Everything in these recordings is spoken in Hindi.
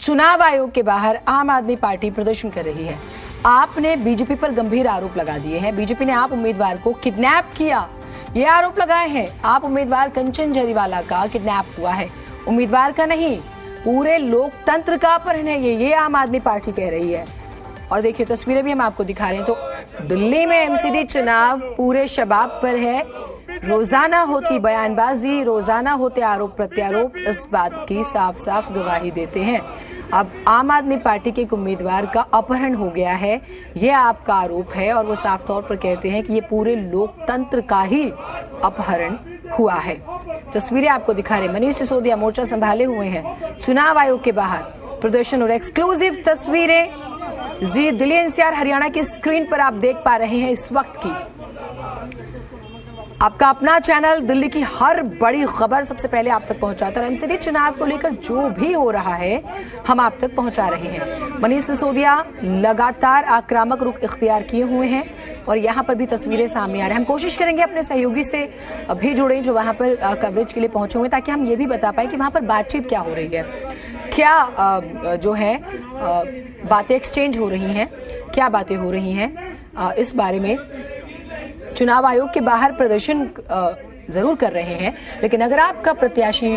चुनाव आयोग के बाहर आम आदमी पार्टी प्रदर्शन कर रही है। आपने बीजेपी पर गंभीर आरोप लगा दिए हैं। बीजेपी ने आप उम्मीदवार को किडनैप किया, ये आरोप लगाए हैं। आप उम्मीदवार कंचन जरीवाला का किडनैप हुआ है, उम्मीदवार का नहीं, पूरे लोकतंत्र का अपहरण है ये आम आदमी पार्टी कह रही है। और देखिए तस्वीरें भी हम आपको दिखा रहे हैं। तो दिल्ली में एमसीडी चुनाव पूरे शबाब पर है। रोजाना होती बयानबाजी, रोजाना होते आरोप प्रत्यारोप इस बात की साफ साफ गवाही देते हैं। अब आम आदमी पार्टी के एक उम्मीदवार का अपहरण हो गया है, ये आपका आरोप है और वो साफ तौर पर कहते हैं कि ये पूरे लोकतंत्र का ही अपहरण हुआ है। तस्वीरें आपको दिखा रहे, मनीष सिसोदिया मोर्चा संभाले हुए हैं चुनाव आयोग के बाहर प्रदर्शन और एक्सक्लूसिव तस्वीरें जी दिल्ली एनसीआर हरियाणा की स्क्रीन पर आप देख पा रहे हैं इस वक्त की। आपका अपना चैनल दिल्ली की हर बड़ी खबर सबसे पहले आप तक पहुंचाता है। एमसीडी चुनाव को लेकर जो भी हो रहा है हम आप तक पहुंचा रहे हैं। मनीष सिसोदिया लगातार आक्रामक रुख इख्तियार किए हुए हैं और यहाँ पर भी तस्वीरें सामने आ रही हैं। हम कोशिश करेंगे अपने सहयोगी से भी जुड़ें जो वहाँ पर कवरेज के लिए पहुंचे हुए, ताकि हम ये भी बता पाए कि वहाँ पर बातचीत क्या हो रही है, क्या जो है बातें एक्सचेंज हो रही हैं, क्या बातें हो रही हैं। इस बारे में चुनाव आयोग के बाहर प्रदर्शन जरूर कर रहे हैं, लेकिन अगर आपका प्रत्याशी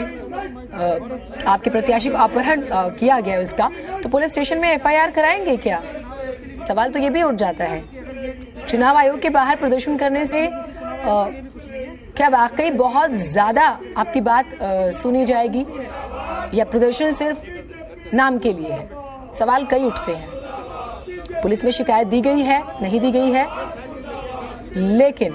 आपके प्रत्याशी को अपहरण किया गया है उसका, तो पुलिस स्टेशन में एफआईआर कराएंगे क्या? सवाल तो ये भी उठ जाता है। चुनाव आयोग के बाहर प्रदर्शन करने से क्या वाकई बहुत ज्यादा आपकी बात सुनी जाएगी या प्रदर्शन सिर्फ नाम के लिए है? सवाल कई उठते हैं। पुलिस में शिकायत दी गई है, नहीं दी गई है, लेकिन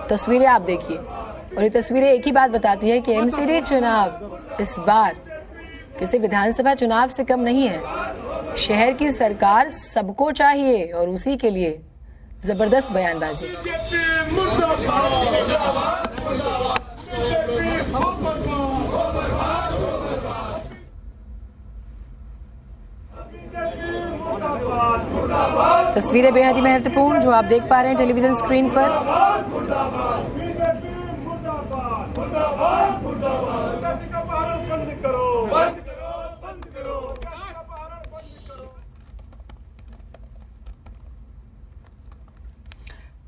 तस्वीरें आप देखिए और ये तस्वीरें एक ही बात बताती है कि एमसीडी चुनाव इस बार किसी विधानसभा चुनाव से कम नहीं है। शहर की सरकार सबको चाहिए और उसी के लिए जबरदस्त बयानबाजी। तस्वीरें बेहद ही महत्वपूर्ण जो आप देख पा रहे हैं टेलीविजन स्क्रीन पर।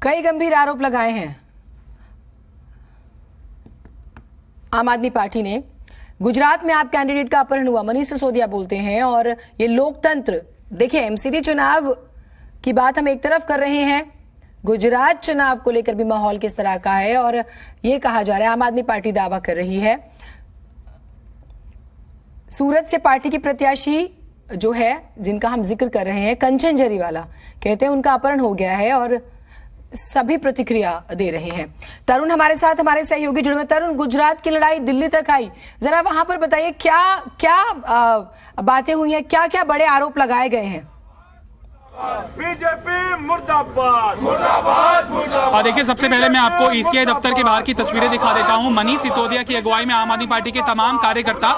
कई गंभीर आरोप लगाए हैं आम आदमी पार्टी ने। गुजरात में आप कैंडिडेट का अपहरण हुआ, मनीष सिसोदिया बोलते हैं, और ये लोकतंत्र। देखिए एमसीडी चुनाव की बात हम एक तरफ कर रहे हैं, गुजरात चुनाव को लेकर भी माहौल किस तरह का है और ये कहा जा रहा है, आम आदमी पार्टी दावा कर रही है। सूरत से पार्टी की प्रत्याशी जो है जिनका हम जिक्र कर रहे हैं, कंचन जरीवाला, कहते हैं उनका अपहरण हो गया है और सभी प्रतिक्रिया दे रहे हैं। तरुण हमारे साथ, हमारे सहयोगी जुड़े हुए। तरुण, गुजरात की लड़ाई दिल्ली तक आई, जरा वहां पर बताइए क्या क्या बातें हुई हैं, क्या क्या बड़े आरोप लगाए गए हैं? बीजेपी मुर्दाबाद मुर्दाबाद मुर्दाबाद। देखिए सबसे पहले मैं आपको ईसीआई दफ्तर के बाहर की तस्वीरें दिखा देता हूं। मनीष सिसोदिया की अगुवाई में आम आदमी पार्टी के तमाम कार्यकर्ता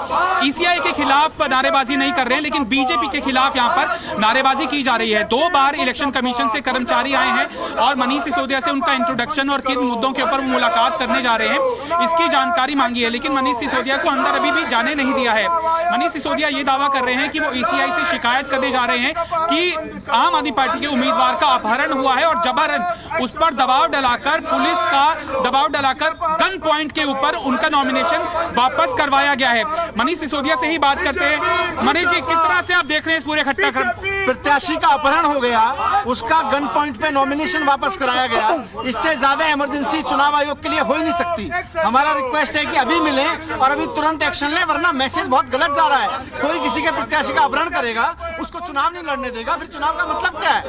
ईसीआई के खिलाफ नारेबाजी नहीं कर रहे हैं, लेकिन बीजेपी के खिलाफ यहां पर नारेबाजी की जा रही है। 2 बार इलेक्शन कमीशन से कर्मचारी आए हैं और मनीष सिसोदिया से उनका इंट्रोडक्शन और किन मुद्दों के ऊपर वो मुलाकात करने जा रहे हैं इसकी जानकारी मांगी है, लेकिन मनीष सिसोदिया को अंदर अभी भी जाने नहीं दिया है। मनीष सिसोदिया ये दावा कर रहे हैं कि वो ईसीआई से शिकायत करने जा रहे हैं कि आम आदमी पार्टी के उम्मीदवार का अपहरण हुआ है और जबरन उस पर दबाव डालकर, पुलिस का दबाव डालकर गन पॉइंट के ऊपर उनका नॉमिनेशन वापस करवाया गया है। मनीष सिसोदिया से ही बात करते हैं। मनीष जी, किस तरह से आप देख रहे हैं इस पूरे घटनाक्रम? प्रत्याशी का अपहरण हो गया, उसका गन पॉइंट पे नॉमिनेशन वापस कराया गया, इससे ज्यादा इमरजेंसी चुनाव आयोग के लिए हो ही नहीं सकती। हमारा रिक्वेस्ट है कि अभी मिले और अभी तुरंत एक्शन लें, वरना मैसेज बहुत गलत जा रहा है। कोई किसी के प्रत्याशी का अपहरण करेगा, उसको चुनाव नहीं लड़ने देगा, फिर चुनाव का मतलब क्या है?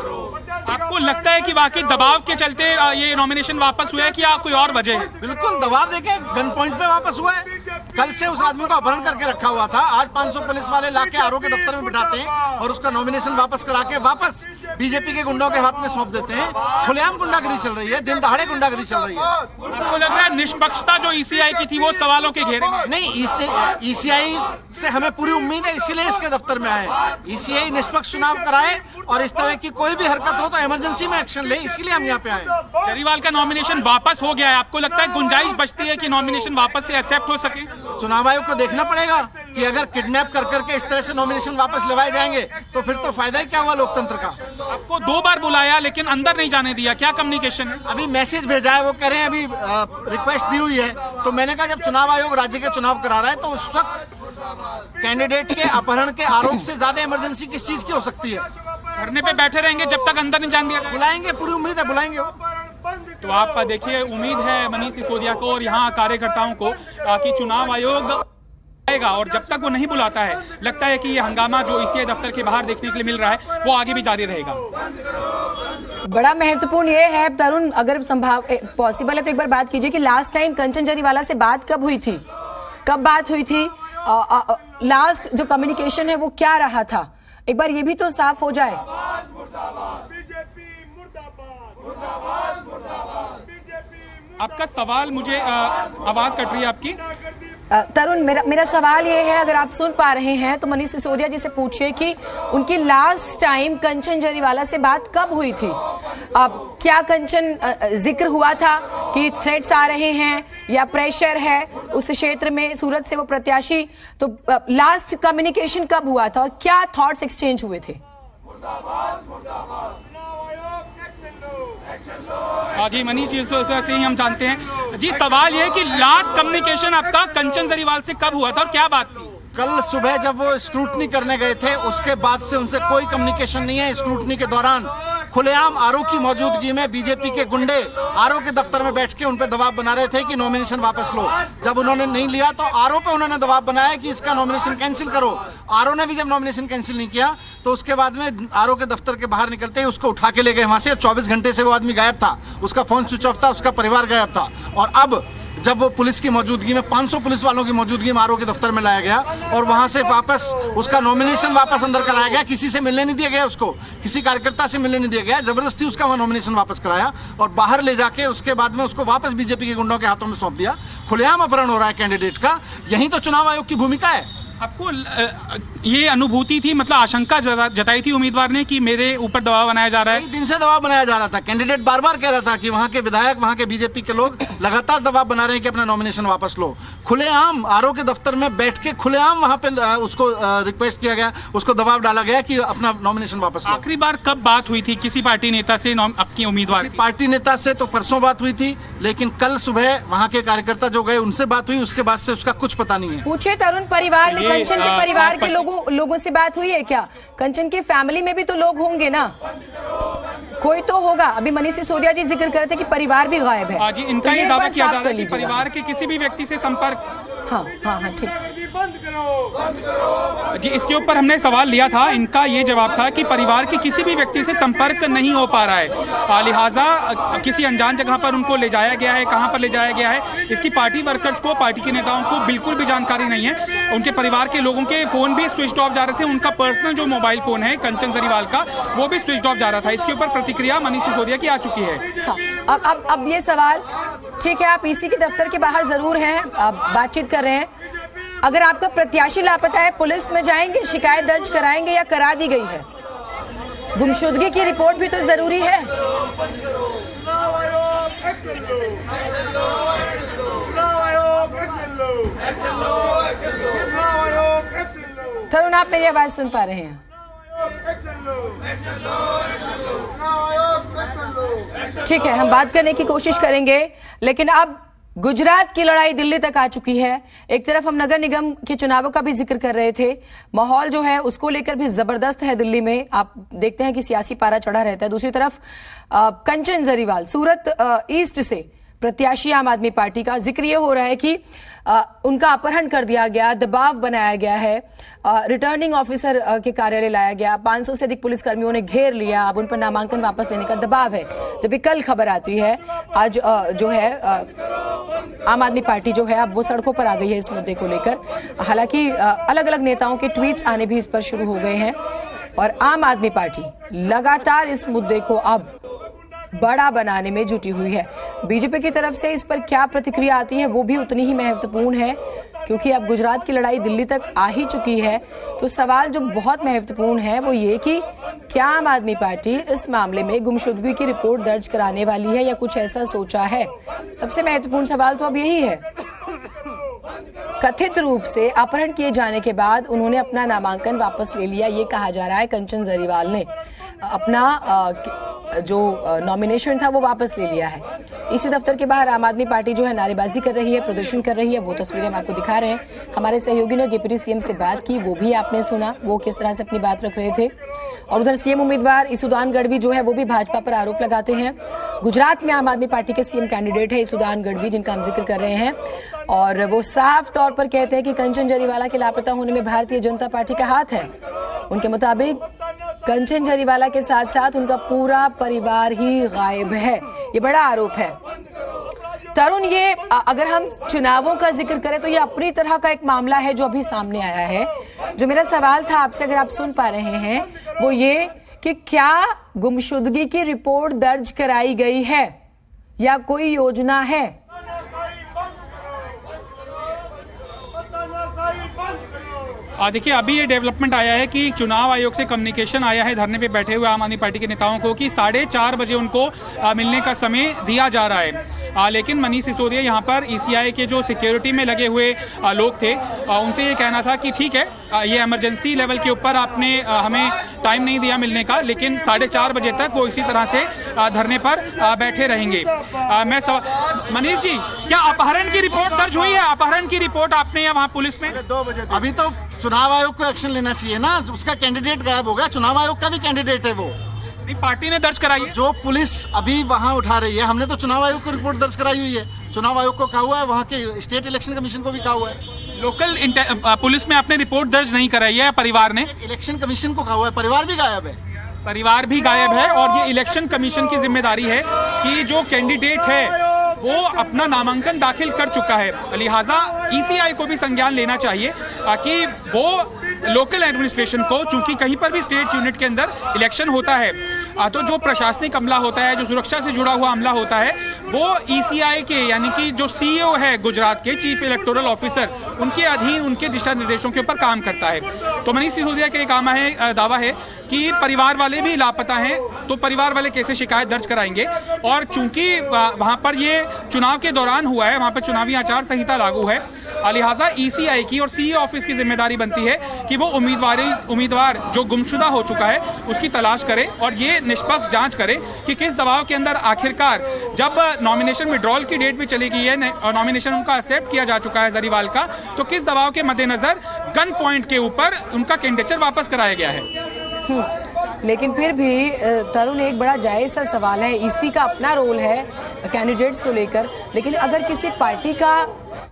आपको लगता है कि वाकई दबाव के चलते ये नॉमिनेशन वापस हुआ है कि या कोई और वजह है? बिल्कुल दबाव देके गन पॉइंट पे वापस हुआ है। कल से उस आदमी को अपहरण करके रखा हुआ था, आज 500 पुलिस वाले लाके आरओ के दफ्तर में बिठाते हैं और उसका नॉमिनेशन वापस करा के वापस बीजेपी के गुंडों के हाथ में सौंप देते हैं। खुलेआम गुंडागिरी चल रही है, दिन दहाड़े गुंडागिरी चल रही है। आपको लग रहा है निष्पक्षता जो ईसीआई की थी वो सवालों के घेरे में? नहीं, ईसीआई से हमें पूरी उम्मीद है, इसीलिए इसके दफ्तर में आए। ईसीआई निष्पक्ष चुनाव कराए और इस तरह की कोई भी हरकत हो तो इमरजेंसी में एक्शन ले, इसीलिए हम यहाँ पे आए। जरीवाल का नॉमिनेशन वापस हो गया है, आपको लगता है गुंजाइश बचती है कि नॉमिनेशन वापस से एक्सेप्ट हो सके? चुनाव आयोग को देखना पड़ेगा कि अगर किडनैप कर करके इस तरह से नॉमिनेशन वापस लेवाए जाएंगे तो फिर तो फायदा ही क्या हुआ लोकतंत्र का। आपको 2 बार बुलाया लेकिन अंदर नहीं जाने दिया, क्या कम्युनिकेशन है? अभी मैसेज भेजा है, वो कह रहे हैं अभी रिक्वेस्ट दी हुई है। तो मैंने कहा जब चुनाव आयोग राज्य के चुनाव करा रहा है तो उस वक्त कैंडिडेट के अपहरण के आरोप से ज्यादा इमरजेंसी किस चीज की हो सकती है? धरने पे बैठे रहेंगे जब तक अंदर नहीं जाने दिया? बुलाएंगे, पूरी उम्मीद है बुलाएंगे। तो आप देखिए, उम्मीद है मनीष सिसोदिया को और यहाँ कार्यकर्ताओं को कि चुनाव आयोग आएगा, और जब तक वो नहीं बुलाता है लगता है कि ये हंगामा जो ईसीआई दफ्तर के बाहर देखने के लिए मिल रहा है वो आगे भी जारी रहेगा। बड़ा महत्वपूर्ण ये है तरुण, अगर संभव पॉसिबल है तो एक बार बात कीजिए कि लास्ट टाइम कंचन जरीवाला से बात कब हुई थी, कब बात हुई थी, लास्ट जो कम्युनिकेशन है वो क्या रहा था, एक बार ये भी तो साफ हो जाए। आपका सवाल मुझे आवाज कट रही है आपकी। तरुण, मेरा सवाल ये है, अगर आप सुन पा रहे हैं तो मनीष सिसोदिया जी से पूछिए कि उनकी लास्ट टाइम कंचन जरीवाला से बात कब हुई थी। क्या कंचन जिक्र हुआ था कि थ्रेट्स आ रहे हैं या प्रेशर है उस क्षेत्र में, सूरत से वो प्रत्याशी, तो लास्ट कम्युनिकेशन कब हुआ था और क्या थॉट्स एक्सचेंज हुए थे? जी मनीष जी से ही हम जानते हैं। जी सवाल ये कि लास्ट कम्युनिकेशन आपका कंचन जरीवाल से कब हुआ था और क्या बात थी? कल सुबह जब वो स्क्रूटनी करने गए थे उसके बाद से उनसे कोई कम्युनिकेशन नहीं है। स्क्रूटनी के दौरान खुलेआम आरओ की मौजूदगी में बीजेपी के गुंडे आरओ के दफ्तर में बैठ के उन पे दबाव बना रहे थे कि नॉमिनेशन वापस लो। जब उन्होंने नहीं लिया तो आरओ पे उन्होंने दबाव बनाया कि इसका नॉमिनेशन कैंसिल करो। आरओ ने भी जब नॉमिनेशन कैंसिल नहीं किया तो उसके बाद में आरओ के दफ्तर के बाहर निकलते ही उसको उठा के ले गए वहां से। 24 घंटे से वो आदमी गायब था, उसका फोन स्विच ऑफ था, उसका परिवार गायब था। और अब जब वो पुलिस की मौजूदगी में 500 पुलिस वालों की मौजूदगी में आरओ के दफ्तर में लाया गया और वहां से वापस उसका नॉमिनेशन वापस अंदर कराया गया, किसी से मिलने नहीं दिया गया, उसको किसी कार्यकर्ता से मिलने नहीं दिया गया, जबरदस्ती उसका वह नॉमिनेशन वापस कराया और बाहर ले जाके उसके बाद में उसको वापस बीजेपी के गुंडों के हाथों में सौंप दिया। खुलेआम अपहरण हो रहा है कैंडिडेट का। यही तो चुनाव आयोग की भूमिका है। आपको ये अनुभूति थी, मतलब आशंका जताई थी उम्मीदवार ने कि मेरे ऊपर दबाव बनाया जा रहा है? कई दिन से दबाव बनाया जा रहा था। कैंडिडेट बार बार कह रहा था कि वहां के विधायक, वहां के बीजेपी के लोग लगातार दबाव बना रहे हैं कि अपना नॉमिनेशन वापस लो। खुलेआम आरओ के दफ्तर में बैठ के खुलेआम वहां पे उसको रिक्वेस्ट किया गया, उसको दबाव डाला गया कि अपना नॉमिनेशन वापस लो। आखिरी बार कब बात हुई थी किसी पार्टी नेता से आपकी उम्मीदवार? पार्टी नेता से तो परसों बात हुई थी, लेकिन कल सुबह वहां के कार्यकर्ता जो गए उनसे बात हुई, उसके बाद से उसका कुछ पता नहीं है। पूछे तरुण, परिवार में कंचन के परिवार के लोगों से बात हुई है क्या? कंचन की फैमिली में भी तो लोग होंगे ना, कोई तो होगा। अभी मनीष सिसोदिया जी जिक्र कर रहे थे कि परिवार भी गायब है। जी इनका ये दावा किया जा रहा है कि परिवार के किसी भी व्यक्ति से संपर्क। हाँ ठीक। जी इसके ऊपर हमने सवाल लिया था, इनका ये जवाब था कि परिवार के किसी भी व्यक्ति से संपर्क नहीं हो पा रहा है, लिहाजा किसी अनजान जगह पर उनको ले जाया गया है। कहां पर ले जाया गया है इसकी पार्टी वर्कर्स को, पार्टी के नेताओं को बिल्कुल भी जानकारी नहीं है। उनके परिवार के लोगों के फोन भी स्विच ऑफ जा रहे थे, उनका पर्सनल जो मोबाइल फोन है कंचन जरीवाल का वो भी स्विच ऑफ जा रहा था। इसके ऊपर प्रतिक्रिया मनीष सिसोदिया की आ चुकी है। हाँ, अब ये सवाल, ठीक है आप ईसी के दफ्तर के बाहर जरूर हैं, आप बातचीत कर रहे हैं, अगर आपका प्रत्याशी लापता है पुलिस में जाएंगे, शिकायत दर्ज कराएंगे या करा दी गई है? गुमशुदगी की रिपोर्ट भी तो जरूरी है। तरुण, आप मेरी आवाज सुन पा रहे हैं? ठीक है, हम बात करने की कोशिश करेंगे, लेकिन अब गुजरात की लड़ाई दिल्ली तक आ चुकी है। एक तरफ हम नगर निगम के चुनावों का भी जिक्र कर रहे थे, माहौल जो है उसको लेकर भी जबरदस्त है दिल्ली में, आप देखते हैं कि सियासी पारा चढ़ा रहता है। दूसरी तरफ कंचन जरीवाल सूरत ईस्ट से प्रत्याशी आम आदमी पार्टी का जिक्र ये हो रहा है कि उनका अपहरण कर दिया गया, दबाव बनाया गया है, रिटर्निंग ऑफिसर के कार्यालय लाया गया, 500 से अधिक पुलिसकर्मियों ने घेर लिया, अब उन पर नामांकन वापस लेने का दबाव है। जबकि कल खबर आती है, आज जो है आम आदमी पार्टी जो है अब वो सड़कों पर आ गई है इस मुद्दे को लेकर। हालांकि अलग अलग नेताओं के ट्वीट्स आने भी इस पर शुरू हो गए हैं और आम आदमी पार्टी लगातार इस मुद्दे को अब बड़ा बनाने में जुटी हुई है। बीजेपी की तरफ से इस पर क्या प्रतिक्रिया आती है वो भी उतनी ही महत्वपूर्ण है, क्योंकि अब गुजरात की लड़ाई दिल्ली तक आ ही चुकी है। तो सवाल जो बहुत महत्वपूर्ण है वो ये कि क्या आम आदमी पार्टी इस मामले में गुमशुदगी की रिपोर्ट दर्ज कराने वाली है या कुछ ऐसा सोचा है? सबसे महत्वपूर्ण सवाल तो अब यही है। कथित रूप से अपहरण किए जाने के बाद उन्होंने अपना नामांकन वापस ले लिया, ये कहा जा रहा है। कंचन जरीवाल ने अपना जो नॉमिनेशन था वो वापस ले लिया है। इसी दफ्तर के बाहर आम आदमी पार्टी जो है नारेबाजी कर रही है, प्रदर्शन कर रही है। वो तस्वीरें हम आपको दिखा रहे हैं। हमारे सहयोगी ने डिप्टी सीएम से बात की, वो भी आपने सुना वो किस तरह से अपनी बात रख रहे थे। और उधर सीएम उम्मीदवार ईसुदान गढ़वी जो है वो भी भाजपा पर आरोप लगाते हैं। गुजरात में आम आदमी पार्टी के सीएम कैंडिडेट है ईसुदान गढ़वी, जिनका हम जिक्र कर रहे हैं, और वो साफ तौर पर कहते हैं कि कंचन जरीवाला के लापता होने में भारतीय जनता पार्टी का हाथ है। उनके मुताबिक कंचन जरीवाला के साथ साथ उनका पूरा परिवार ही गायब है। ये बड़ा आरोप है। तरुण, ये अगर हम चुनावों का जिक्र करें तो ये अपनी तरह का एक मामला है जो अभी सामने आया है। जो मेरा सवाल था आपसे, अगर आप सुन पा रहे हैं, वो ये कि क्या गुमशुदगी की रिपोर्ट दर्ज कराई गई है या कोई योजना है? देखिए, अभी ये डेवलपमेंट आया है कि चुनाव आयोग से कम्युनिकेशन आया है धरने पे बैठे हुए आम आदमी पार्टी के नेताओं को कि 4:30 बजे उनको मिलने का समय दिया जा रहा है। लेकिन मनीष सिसोदिया यहाँ पर ईसीआई के जो सिक्योरिटी में लगे हुए लोग थे, उनसे ये कहना था कि ठीक है, ये इमरजेंसी लेवल के ऊपर आपने हमें टाइम नहीं दिया मिलने का, लेकिन 4:30 बजे तक वो इसी तरह से धरने पर बैठे रहेंगे। मनीष जी, क्या अपहरण की रिपोर्ट दर्ज हुई है? अपहरण की रिपोर्ट आपने या वहाँ पुलिस में? अभी तो चुनाव आयोग को एक्शन लेना चाहिए ना, उसका कैंडिडेट गायब हो गया। चुनाव आयोग का भी कैंडिडेट है वो। नहीं, पार्टी ने दर्ज कराई है। जो पुलिस अभी वहां उठा रही है, हमने तो चुनाव आयोग को रिपोर्ट दर्ज कराई हुई है। चुनाव आयोग को कहा हुआ है, वहां के स्टेट इलेक्शन कमीशन को भी कहा हुआ है। लोकल पुलिस में आपने रिपोर्ट दर्ज नहीं कराई है? परिवार ने इलेक्शन कमीशन को कहा हुआ है। परिवार भी गायब है। परिवार भी गायब है, और ये इलेक्शन कमीशन की जिम्मेदारी है कि जो कैंडिडेट है वो अपना नामांकन दाखिल कर चुका है। लिहाजा ईसीआई को भी संज्ञान लेना चाहिए कि वो लोकल एडमिनिस्ट्रेशन को, चूंकि कहीं पर भी स्टेट यूनिट के अंदर इलेक्शन होता है तो जो प्रशासनिक अमला होता है, जो सुरक्षा से जुड़ा हुआ अमला होता है, वो ईसीआई के यानी कि जो सीईओ है गुजरात के, चीफ इलेक्टोरल ऑफिसर, उनके अधीन उनके दिशा निर्देशों के ऊपर काम करता है। तो मनीष सिसोदिया का एक दावा है कि परिवार वाले भी लापता हैं, तो परिवार वाले कैसे शिकायत दर्ज कराएंगे? और चूंकि वहां पर ये चुनाव के दौरान हुआ है, वहां पर चुनावी आचार संहिता लागू है, लिहाजा ईसीआई की और सीईओ ऑफिस की जिम्मेदारी बनती है कि वो उम्मीदवार जो गुमशुदा हो चुका है उसकी तलाश करे और ये निष्पक्ष जांच करे कि किस दबाव के अंदर आखिरकार, जब नॉमिनेशन विड्रॉल की डेट भी चली गई है और नॉमिनेशन उनका एक्सेप्ट किया जा चुका है जरीवाल का, तो किस दबाव के मद्देनजर गन पॉइंट के ऊपर उनका कैंडिडेचर वापस कराया गया है। लेकिन फिर भी तरुण, एक बड़ा जायज़ सा सवाल है। इसी का अपना रोल है कैंडिडेट्स को लेकर, लेकिन अगर किसी पार्टी का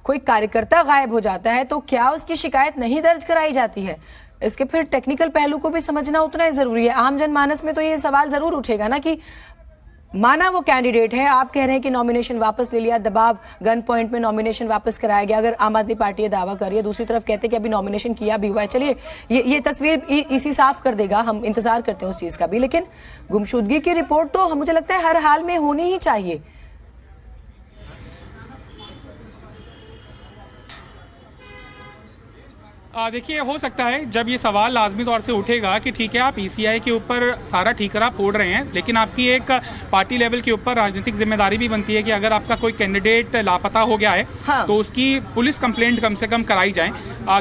कोई कार्यकर्ता गायब हो जाता है तो क्या उसकी शिकायत नहीं दर्ज कराई जाती है? इसके फिर टेक्निकल पहलू को भी समझना उतना ही जरूरी है। आम जनमानस में तो ये सवाल जरूर उठेगा ना कि माना वो कैंडिडेट है, आप कह रहे हैं कि नॉमिनेशन वापस ले लिया, दबाव, गन पॉइंट में नॉमिनेशन वापस कराया गया। अगर आम आदमी पार्टी ये दावा कर रही है, दूसरी तरफ कहते हैं कि अभी नॉमिनेशन किया भी हुआ है। चलिए, ये तस्वीर इसी साफ कर देगा, हम इंतजार करते हैं उस चीज का भी। लेकिन गुमशुदगी की रिपोर्ट तो मुझे लगता है हर हाल में होनी ही चाहिए। देखिए, हो सकता है जब ये सवाल लाजमी तौर से उठेगा कि ठीक है, आप ईसीआई के ऊपर सारा ठीकरा फोड़ रहे हैं, लेकिन आपकी एक पार्टी लेवल के ऊपर राजनीतिक जिम्मेदारी भी बनती है कि अगर आपका कोई कैंडिडेट लापता हो गया है, हाँ, तो उसकी पुलिस कंप्लेंट कम से कम कराई जाए।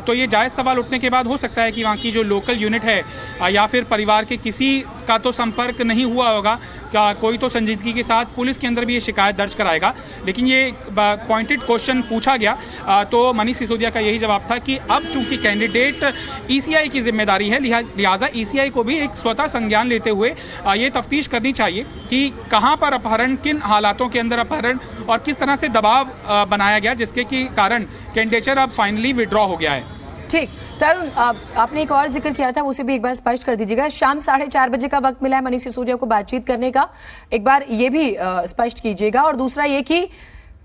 तो ये जायज़ सवाल उठने के बाद हो सकता है कि वहाँ की जो लोकल यूनिट है या फिर परिवार के किसी का तो संपर्क नहीं हुआ होगा, क्या कोई तो संजीदगी के साथ पुलिस के अंदर भी ये शिकायत दर्ज कराएगा। लेकिन ये पॉइंटेड क्वेश्चन पूछा गया तो मनीष सिसोदिया का यही जवाब था कि अब चूंकि कैंडिडेट ईसीआई की जिम्मेदारी है, लिहाजा ईसीआई को भी एक स्वतः संज्ञान लेते हुए ये तफ्तीश करनी चाहिए कि कहां पर अपहरण, किन हालातों के अंदर अपहरण और किस तरह से दबाव बनाया गया, जिसके की कारण कैंडिडेचर अब फाइनली विड्रॉ हो गया है। ठीक, तरुण, आपने एक और जिक्र किया था, उसे भी एक बार स्पष्ट कर दीजिएगा। शाम 4:30 बजे का वक्त मिला है मनीष सिसोदिया को बातचीत करने का, एक बार ये भी स्पष्ट कीजिएगा। और दूसरा ये कि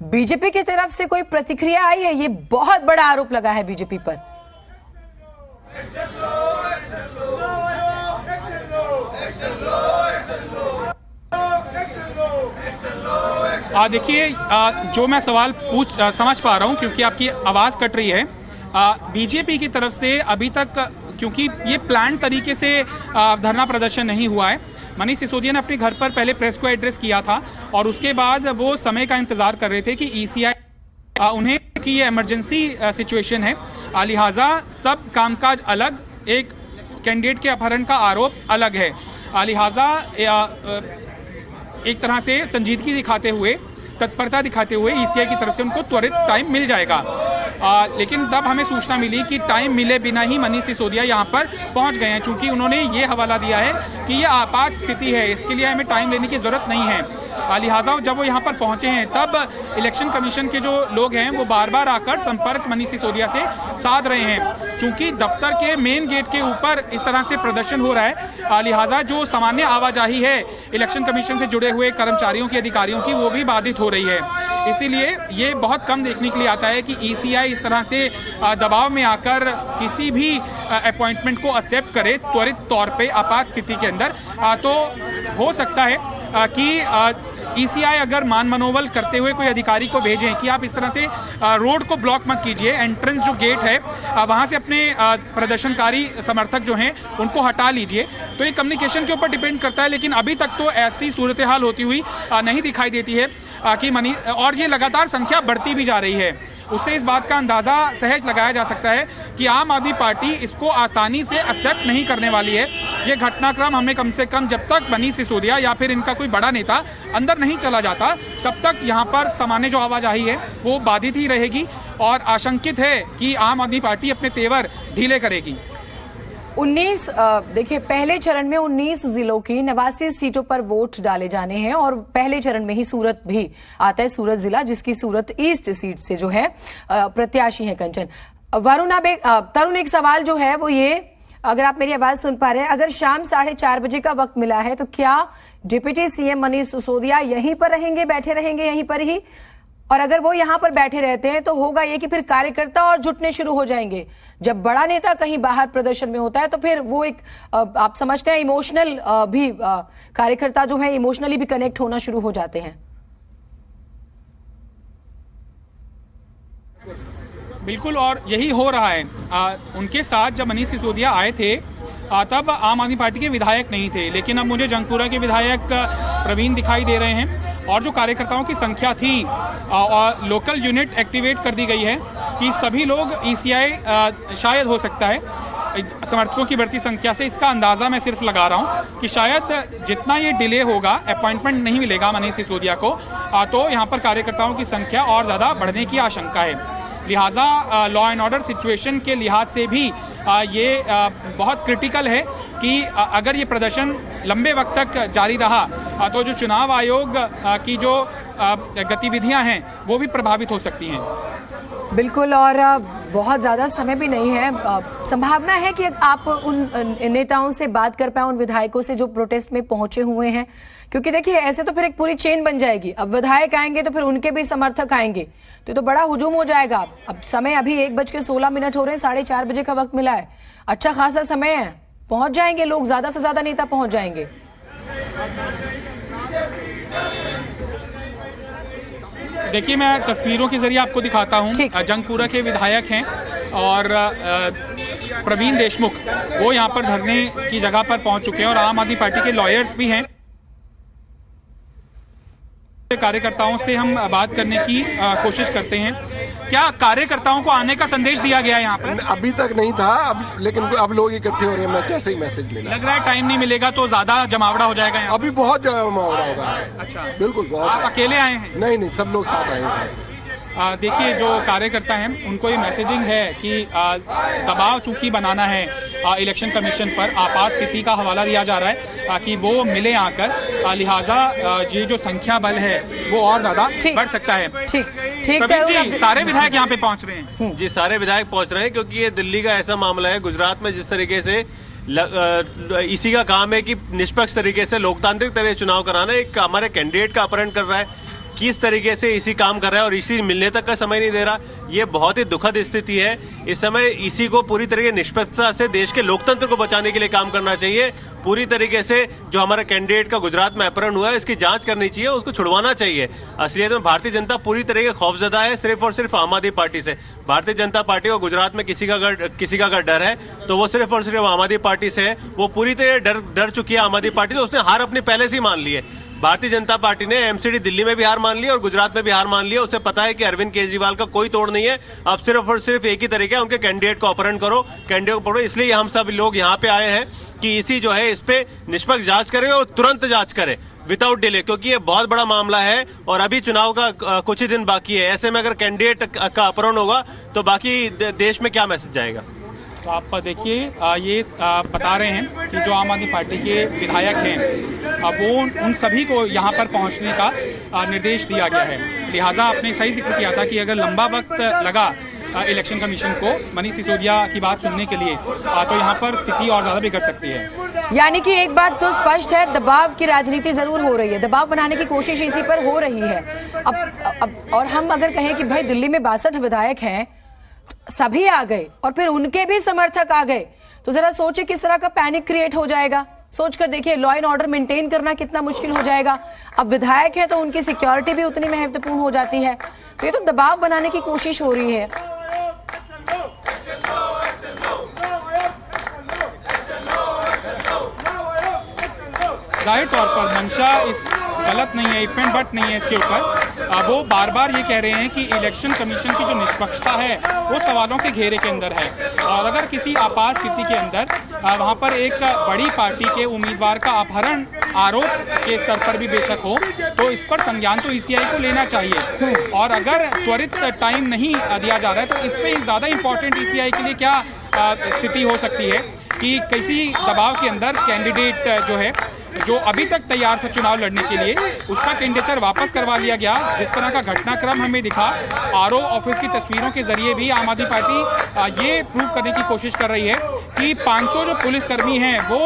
बीजेपी की तरफ से कोई प्रतिक्रिया आई है? ये बहुत बड़ा आरोप लगा है बीजेपी पर। देखिए, जो मैं सवाल समझ पा रहा हूं, क्योंकि आपकी आवाज कट रही है, बीजेपी की तरफ से अभी तक, क्योंकि ये प्लान तरीके से धरना प्रदर्शन नहीं हुआ है, मनीष सिसोदिया ने अपने घर पर पहले प्रेस को एड्रेस किया था और उसके बाद वो समय का इंतजार कर रहे थे कि ईसीआई उन्हें चूंकि ये इमरजेंसी सिचुएशन है, लिहाजा सब कामकाज अलग, एक कैंडिडेट के अपहरण का आरोप अलग है, लिहाजा एक तरह से संजीदगी दिखाते हुए, तत्परता दिखाते हुए ईसीआई की तरफ से उनको त्वरित टाइम मिल जाएगा। लेकिन तब हमें सूचना मिली कि टाइम मिले बिना ही मनीष सिसोदिया यहाँ पर पहुँच गए हैं, चूँकि उन्होंने ये हवाला दिया है कि ये आपात स्थिति है, इसके लिए हमें टाइम लेने की ज़रूरत नहीं है। लिहाजा जब वो यहाँ पर पहुँचे हैं तब इलेक्शन कमीशन के जो लोग हैं वो बार बार आकर संपर्क मनीष सिसोदिया से साध रहे हैं। चूँकि दफ्तर के मेन गेट के ऊपर इस तरह से प्रदर्शन हो रहा है, लिहाजा जो सामान्य आवाजाही है इलेक्शन कमीशन से जुड़े हुए कर्मचारियों की, अधिकारियों की, वो भी बाधित हो रही है। इसीलिए ये बहुत कम देखने के लिए आता है कि ईसीआई इस तरह से दबाव में आकर किसी भी अपॉइंटमेंट को एक्सेप्ट करे त्वरित तौर पे आपात स्थिति के अंदर। तो हो सकता है कि ईसीआई अगर मान मनोबल करते हुए कोई अधिकारी को भेजें कि आप इस तरह से रोड को ब्लॉक मत कीजिए, एंट्रेंस जो गेट है वहाँ से अपने प्रदर्शनकारी समर्थक जो हैं उनको हटा लीजिए, तो ये कम्युनिकेशन के ऊपर डिपेंड करता है। लेकिन अभी तक तो ऐसी सूरत हाल होती हुई नहीं दिखाई देती है कि और ये लगातार संख्या बढ़ती भी जा रही है। उससे इस बात का अंदाज़ा सहज लगाया जा सकता है कि आम आदमी पार्टी इसको आसानी से एक्सेप्ट नहीं करने वाली है। ये घटनाक्रम हमें कम से कम जब तक मनीष सिसोदिया या फिर इनका कोई बड़ा नेता अंदर नहीं चला जाता तब तक यहाँ पर सामान्य जो आवाजाही है वो बाधित ही रहेगी, और आशंकित है कि आम आदमी पार्टी अपने तेवर ढीले करेगी। 19 देखिए, पहले चरण में 19 जिलों की 89 सीटों पर वोट डाले जाने हैं और पहले चरण में ही सूरत भी आता है, सूरत जिला, जिसकी सूरत ईस्ट सीट से जो है प्रत्याशी है कंचन। तरुण, एक सवाल जो है वो ये, अगर आप मेरी आवाज सुन पा रहे हैं, अगर शाम 4:30 बजे का वक्त मिला है तो क्या डिप्टी सीएम मनीष सिसोदिया यहीं पर रहेंगे, बैठे रहेंगे यहीं पर ही? और अगर वो यहाँ पर बैठे रहते हैं तो होगा ये कि फिर कार्यकर्ता और जुटने शुरू हो जाएंगे। जब बड़ा नेता कहीं बाहर प्रदर्शन में होता है तो फिर वो एक आप समझते हैं इमोशनल भी कार्यकर्ता जो है इमोशनली भी कनेक्ट होना शुरू हो जाते हैं। बिल्कुल, और यही हो रहा है। उनके साथ जब मनीष सिसोदिया आए थे तब आम आदमी पार्टी के विधायक नहीं थे, लेकिन अब मुझे जंगपुरा के विधायक प्रवीण दिखाई दे रहे हैं, और जो कार्यकर्ताओं की संख्या थी और लोकल यूनिट एक्टिवेट कर दी गई है कि सभी लोग ईसीआई शायद हो सकता है समर्थकों की बढ़ती संख्या से इसका अंदाज़ा मैं सिर्फ लगा रहा हूं कि शायद जितना ये डिले होगा, अपॉइंटमेंट नहीं मिलेगा मनीष सिसोदिया को, तो यहाँ पर कार्यकर्ताओं की संख्या और ज़्यादा बढ़ने की आशंका है। लिहाजा लॉ एंड ऑर्डर सिचुएशन के लिहाज से भी ये बहुत क्रिटिकल है कि अगर ये प्रदर्शन लंबे वक्त तक जारी रहा तो जो चुनाव आयोग की जो गतिविधियां हैं वो भी प्रभावित हो सकती हैं। बिल्कुल, और बहुत ज़्यादा समय भी नहीं है। संभावना है कि आप उन नेताओं से बात कर पाए, उन विधायकों से जो प्रोटेस्ट में पहुंचे हुए हैं, क्योंकि देखिए ऐसे तो फिर एक पूरी चेन बन जाएगी। अब विधायक आएंगे तो फिर उनके भी समर्थक आएंगे, तो बड़ा हुजूम हो जाएगा। अब समय अभी 1:16 हो रहे हैं, 4:30 बजे का वक्त मिला है, अच्छा खासा समय है, पहुंच जाएंगे लोग, ज्यादा से ज्यादा नेता पहुंच जाएंगे। देखिए, मैं तस्वीरों के जरिए आपको दिखाता हूं। जंगपुरा के विधायक हैं और प्रवीण देशमुख, वो यहां पर धरने की जगह पर पहुंच चुके हैं, और आम आदमी पार्टी के लॉयर्स भी हैं। कार्यकर्ताओं से हम बात करने की कोशिश करते हैं। क्या कार्यकर्ताओं को आने का संदेश दिया गया है यहाँ पर? अभी तक नहीं था, लेकिन अब लोग इकट्ठे हो रहे हैं, जैसे ही मैसेज मिला। लग रहा है टाइम नहीं मिलेगा तो ज्यादा जमावड़ा हो जाएगा यहाँ? अभी बहुत जमावड़ा होगा। अच्छा, बिल्कुल। बहुत। आप अकेले आए हैं? नहीं, सब लोग साथ आए हैं साथ। देखिए, जो कार्यकर्ता हैं उनको ये मैसेजिंग है कि दबाव चूंकि बनाना है इलेक्शन कमीशन पर, आपात स्थिति का हवाला दिया जा रहा है कि वो मिले आकर, लिहाजा ये जो संख्या बल है वो और ज्यादा बढ़ सकता है। ठीक जी, सारे विधायक यहाँ पे पहुँच रहे हैं? जी, सारे विधायक पहुँच रहे हैं, क्योंकि ये दिल्ली का ऐसा मामला है। गुजरात में जिस तरीके से इसी का काम है कि निष्पक्ष तरीके से लोकतांत्रिक तरह चुनाव कराना, एक हमारे कैंडिडेट का अपहरण कर रहा है, किस तरीके से इसी काम कर रहा है और इसी मिलने तक का समय नहीं दे रहा। ये बहुत ही दुखद स्थिति है। इस समय इसी को पूरी तरीके निष्पक्षता से देश के लोकतंत्र को बचाने के लिए काम करना चाहिए। पूरी तरीके से जो हमारा कैंडिडेट का गुजरात में अपहरण हुआ है, इसकी जांच करनी चाहिए, उसको छुड़वाना चाहिए। असलियत में भारतीय जनता पूरी तरीके खौफजदा है सिर्फ और सिर्फ आम आदमी पार्टी से। भारतीय जनता पार्टी को गुजरात में किसी का अगर डर है तो वो सिर्फ और सिर्फ आम आदमी पार्टी से है। वो पूरी तरह डर चुकी है आम आदमी पार्टी से। उसने हार अपनी पहले से ही मान ली है। भारतीय जनता पार्टी ने एमसीडी दिल्ली में भी हार मान ली और गुजरात में भी हार मान लिया। उसे पता है कि अरविंद केजरीवाल का कोई तोड़ नहीं है। अब सिर्फ और सिर्फ एक ही तरीका है, उनके कैंडिडेट को अपहरण करो, कैंडिडेट को पकड़ो। इसलिए हम सब लोग यहाँ पे आए हैं कि ईसी जो है इस पे निष्पक्ष जांच करे और तुरंत जांच करे विदाउट डिले, क्योंकि ये बहुत बड़ा मामला है और अभी चुनाव का कुछ ही दिन बाकी है। ऐसे में अगर कैंडिडेट का अपहरण होगा तो बाकी देश में क्या मैसेज जाएगा? तो आप देखिए ये बता रहे हैं कि जो आम आदमी पार्टी के विधायक हैं वो उन सभी को यहाँ पर पहुँचने का निर्देश दिया गया है। लिहाजा आपने सही जिक्र किया था कि अगर लंबा वक्त लगा इलेक्शन कमीशन को मनीष सिसोदिया की बात सुनने के लिए तो यहाँ पर स्थिति और ज्यादा बिगड़ सकती है। यानी कि एक बात तो स्पष्ट है, दबाव की राजनीति जरूर हो रही है, दबाव बनाने की कोशिश इसी पर हो रही है। अब और हम अगर कहें कि भाई दिल्ली में 62 विधायक हैं, सभी आ गए और फिर उनके भी समर्थक आ गए, तो जरा सोचिए किस तरह का पैनिक क्रिएट हो जाएगा। सोचकर देखिए लॉ एंड ऑर्डर मेंटेन करना कितना मुश्किल हो जाएगा। अब विधायक है तो उनकी सिक्योरिटी भी उतनी महत्वपूर्ण हो जाती है। तो ये तो दबाव बनाने की कोशिश हो रही है। जाहिर तौर पर मंशा इस गलत नहीं है, इफ एंड बट नहीं है इसके ऊपर। वो बार बार ये कह रहे हैं कि इलेक्शन कमीशन की जो निष्पक्षता है वो सवालों के घेरे के अंदर है, और अगर किसी आपात स्थिति के अंदर वहाँ पर एक बड़ी पार्टी के उम्मीदवार का अपहरण आरोप के स्तर पर भी बेशक हो तो इस पर संज्ञान तो ईसीआई को लेना चाहिए। और अगर त्वरित टाइम नहीं दिया जा रहा है तो इससे ज़्यादा इम्पोर्टेंट ईसीआई के लिए क्या स्थिति हो सकती है कि किसी दबाव के अंदर कैंडिडेट जो है, जो अभी तक तैयार था चुनाव लड़ने के लिए, उसका कैंडिडेचर वापस करवा लिया गया। जिस तरह का घटनाक्रम हमें दिखा, आरओ ऑफिस की तस्वीरों के जरिए भी आम आदमी पार्टी ये प्रूव करने की कोशिश कर रही है कि 500 जो पुलिसकर्मी हैं वो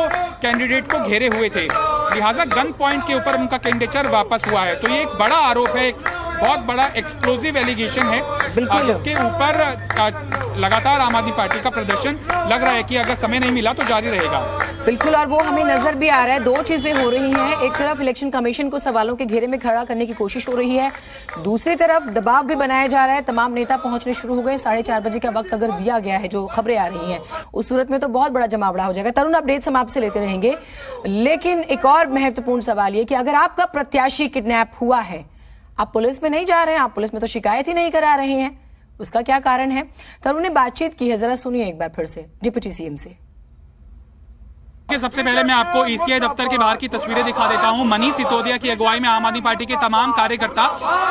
कैंडिडेट को घेरे हुए थे, लिहाजा गन पॉइंट के ऊपर उनका कैंडिडेचर वापस हुआ है। तो ये एक बड़ा आरोप है, एक बहुत बड़ा एक्सप्लोजिव एलिगेशन है, जिसके ऊपर लगातार आम आदमी पार्टी का प्रदर्शन लग रहा है कि अगर समय नहीं मिला तो जारी रहेगा। बिल्कुल, और वो हमें नजर भी आ रहा है। दो चीजें हो रही हैं, एक तरफ इलेक्शन कमीशन को सवालों के घेरे में खड़ा करने की कोशिश हो रही है, दूसरी तरफ दबाव भी बनाया जा रहा है। तमाम नेता पहुंचने शुरू हो गए। 4:30 बजे का वक्त अगर दिया गया है, जो खबरें आ रही हैं, उस सूरत में तो बहुत बड़ा जमावड़ा हो जाएगा। तरुण, अपडेट्स हम आपसे लेते रहेंगे, लेकिन एक और महत्वपूर्ण सवाल ये कि अगर आपका प्रत्याशी किडनैप हुआ है, आप पुलिस में नहीं जा रहे हैं, आप पुलिस में तो शिकायत ही नहीं करा रहे हैं, उसका क्या कारण है? तरुण ने बातचीत की है, जरा सुनिए एक बार फिर से डिप्टी सीएम से। सबसे पहले मैं आपको ईसीआई दफ्तर के बाहर की तस्वीरें दिखा देता हूं। मनीष सिसोदिया की अगुवाई में आम आदमी पार्टी के तमाम कार्यकर्ता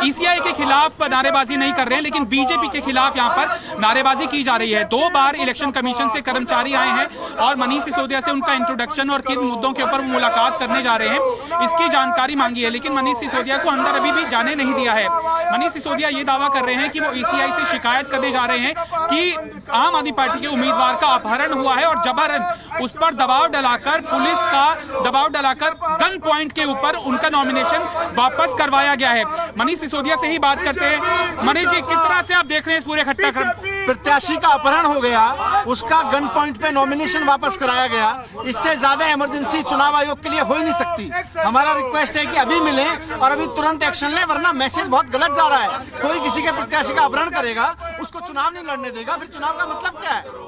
ईसीआई के खिलाफ नारेबाजी नहीं कर रहे हैं, लेकिन बीजेपी के खिलाफ यहां पर नारेबाजी की जा रही है। 2 बार इलेक्शन कमीशन से कर्मचारी आए हैं और मनीष सिसोदिया से उनका इंट्रोडक्शन और किन मुद्दों के ऊपर वो मुलाकात करने जा रहे हैं इसकी जानकारी मांगी है, लेकिन मनीष सिसोदिया को अंदर अभी भी जाने नहीं दिया है। मनीष सिसोदिया ये दावा कर रहे हैं कि वो ईसीआई से शिकायत करने जा रहे हैं कि आम आदमी पार्टी के उम्मीदवार का अपहरण हुआ है और जबरन उस पर दबाव डालाकर, पुलिस का दबाव डालाकर गन पॉइंट के ऊपर उनका नॉमिनेशन वापस करवाया गया है। मनीष सिसोदिया से ही बात करते हैं। मनीष जी, किस तरह से आप देख रहे हैं इस पूरे घटनाक्रम? प्रत्याशी का अपहरण हो गया, उसका गन पॉइंट पे नॉमिनेशन वापस कराया गया, इससे ज्यादा इमरजेंसी चुनाव आयोग के लिए हो ही नहीं सकती। हमारा रिक्वेस्ट है कि अभी मिलें और अभी तुरंत एक्शन लें, वरना मैसेज बहुत गलत जा रहा है। कोई किसी के प्रत्याशी का अपहरण करेगा, उसको चुनाव नहीं लड़ने देगा, फिर चुनाव का मतलब क्या है?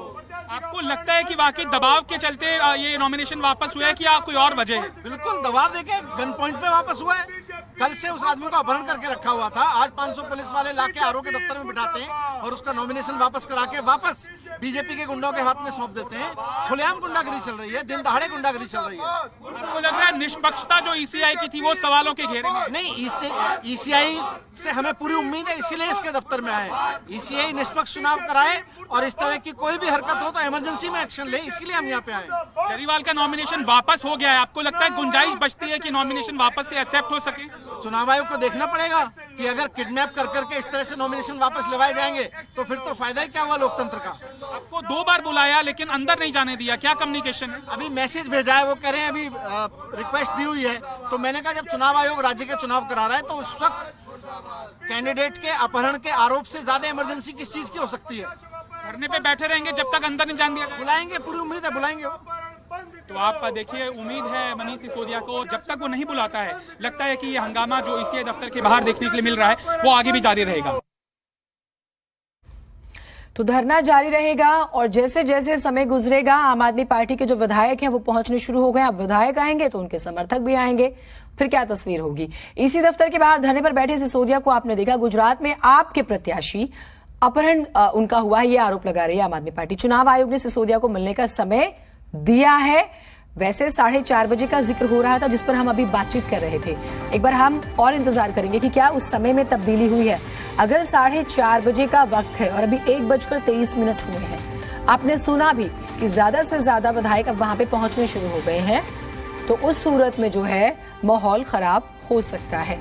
आपको लगता है कि वाकई दबाव के चलते ये नॉमिनेशन वापस हुआ है कि कोई और वजह है? बिल्कुल दबाव देके गन पॉइंट पे वापस हुआ है। कल से उस आदमी को अपहरण करके रखा हुआ था, आज 500 पुलिस वाले लाके आरओ के दफ्तर में बिठाते हैं और उसका नॉमिनेशन वापस करा के वापस बीजेपी के गुंडों के हाथ में सौंप देते हैं। खुलेआम गुंडागिरी चल रही है, दिन दहाड़े गुंडागिरी चल रही है। आपको लग रहा है निष्पक्षता जो ईसीआई की थी वो सवालों के घेरे में? नहीं, ईसीआई से हमें पूरी उम्मीद है, इसीलिए इसके दफ्तर में आए। ईसीआई निष्पक्ष चुनाव कराए और इस तरह की कोई भी हरकत हो तो इमरजेंसी में एक्शन ले, इसीलिए हम यहाँ पे आए। केजरीवाल का नॉमिनेशन वापस हो गया है, आपको लगता है गुंजाइश बचती है कि नॉमिनेशन वापस से एक्सेप्ट हो सके? चुनाव आयोग को देखना पड़ेगा कि अगर किडनैप कर करके इस तरह से नॉमिनेशन वापस लेवाए जाएंगे तो फिर तो फायदा ही क्या हुआ लोकतंत्र का। आपको 2 बार बुलाया लेकिन अंदर नहीं जाने दिया, क्या कम्युनिकेशन है? अभी मैसेज भेजा है, वो कह रहे हैं अभी रिक्वेस्ट दी हुई है। तो मैंने कहा जब चुनाव आयोग राज्य के चुनाव करा रहा है तो उस वक्त कैंडिडेट के अपहरण के आरोप से ज्यादा इमरजेंसी किस चीज की हो सकती है? धरने पे बैठे रहेंगे जब तक अंदर नहीं जाने दिया? बुलाएंगे, पूरी उम्मीद है बुलाएंगे। तो आप देखिए, उम्मीद है मनीष सिसोदिया को, जब तक वो नहीं बुलाता है लगता है कि ये हंगामा जो ईसीआई दफ्तर के बाहर देखने के लिए मिल रहा है वो आगे भी जारी रहेगा। तो धरना जारी रहेगा और जैसे जैसे समय गुजरेगा आम आदमी पार्टी के जो विधायक हैं वो पहुंचने शुरू हो गए। अब विधायक आएंगे तो उनके समर्थक भी आएंगे, फिर क्या तस्वीर होगी। इसी दफ्तर के बाहर धरने पर बैठे सिसोदिया को आपने देखा। गुजरात में आपके प्रत्याशी अपहरण उनका हुआ है, ये आरोप लगा रही है आम आदमी पार्टी। चुनाव आयोग ने सिसोदिया को मिलने का समय दिया है। वैसे 4:30 बजे का जिक्र हो रहा था जिस पर हम अभी बातचीत कर रहे थे। एक बार हम और इंतजार करेंगे कि क्या उस समय में तब्दीली हुई है। अगर 4:30 बजे का वक्त है और अभी 1:23 हुए हैं, आपने सुना भी कि ज्यादा से ज्यादा विधायक अब वहां पे पहुंचने शुरू हो गए हैं, तो उस सूरत में जो है माहौल खराब हो सकता है।